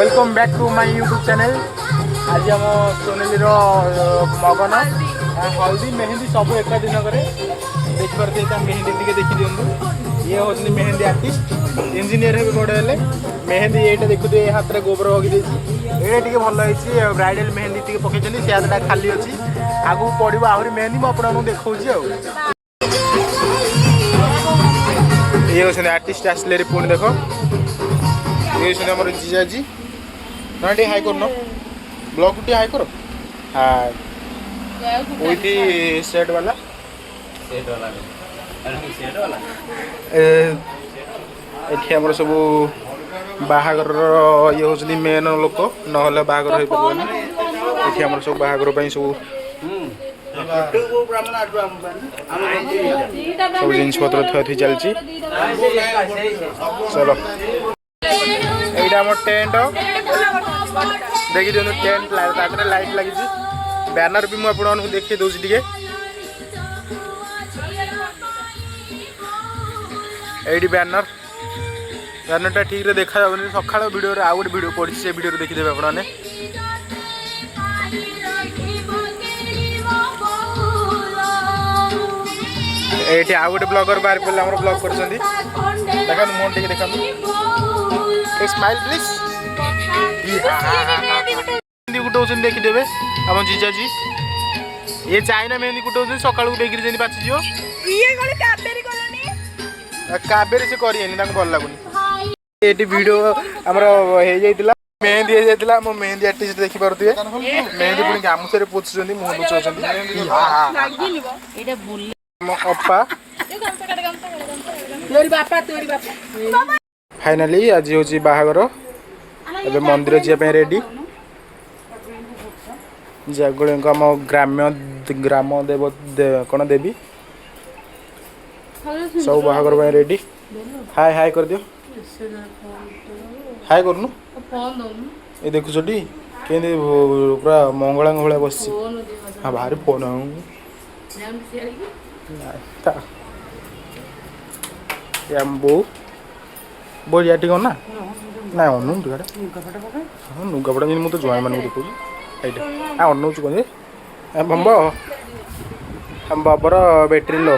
Welcome back to my YouTube channel. आज आम सोनेली मगन हल्दी मेहंदी सब एक दिन देखिए मेहंदी टी देखी दिखाँ। ये हूँ मेहंदी आर्टिस्ट इंजीनियर है बड़े हेले मेहंदी ये देखुए हाथ में गोबर हगी ये भल होती ब्राइडल मेहंदी टी पकई से हाथटा खाली अच्छी आगू पड़ो आहरी मेहंदी मुझे देखा ये होती आर्टिस्ट आसले पुणी देख ये होती आम जीजाजी ना टे हाई कर ब्लॉग टी हाई कर हाय वही सेट वाला ये आम सब बाहागर ये हूँ मेन लोक ना बाहागर हो पारे ये आम सब बाहागर सब सब जिन पत्र थुआ थी चलती चलो यहाँ आम टेंट देखी दिखाँ टेंट लाइट लगी बैनर भी मुझे देखी दूसरी टे ये बैनर बैनरटा ठीक रे देखा सका वीडियो आउ गोटे वीडियो पड़ी से वीडियो देखीदे आपने ये आउ गोटे ब्लॉगर बाहर पड़े आम ब्लॉग कर देखा मुझे टे देखा स्माइल प्लीज मेहंदी गुटाऊँ देखीदेवे आम जीजाजी ये चाइना मेहंदी गुटाऊँ सका देखिए बाची काबेरी से करें भल लगुनि ये वीडियो आमर हो मेहंदी हो जाता मो मेहंदी आर्टिस्ट देखी पारे मेहंदी पुणी गामुछे पोछुं मुह लुचाऊँ फाइनाली आज हूँ बाहागर ए मंदिर जावाई रेडी जगुड़ी आम ग्राम्य ग्राम देव कौन देवी सब बाहागर रेडी हाय हाय कर दियो हाय करनु ये देखुछ टी केंदे पूरा मंगला भलिया बस हाँ भारी फोन बो बो जाटी कौन ना ना अनु हाँ नुगापटा जी मुझे ज्वाइन मान देखो ये अनु कौन बम्ब हम बाबर बैटेरी लो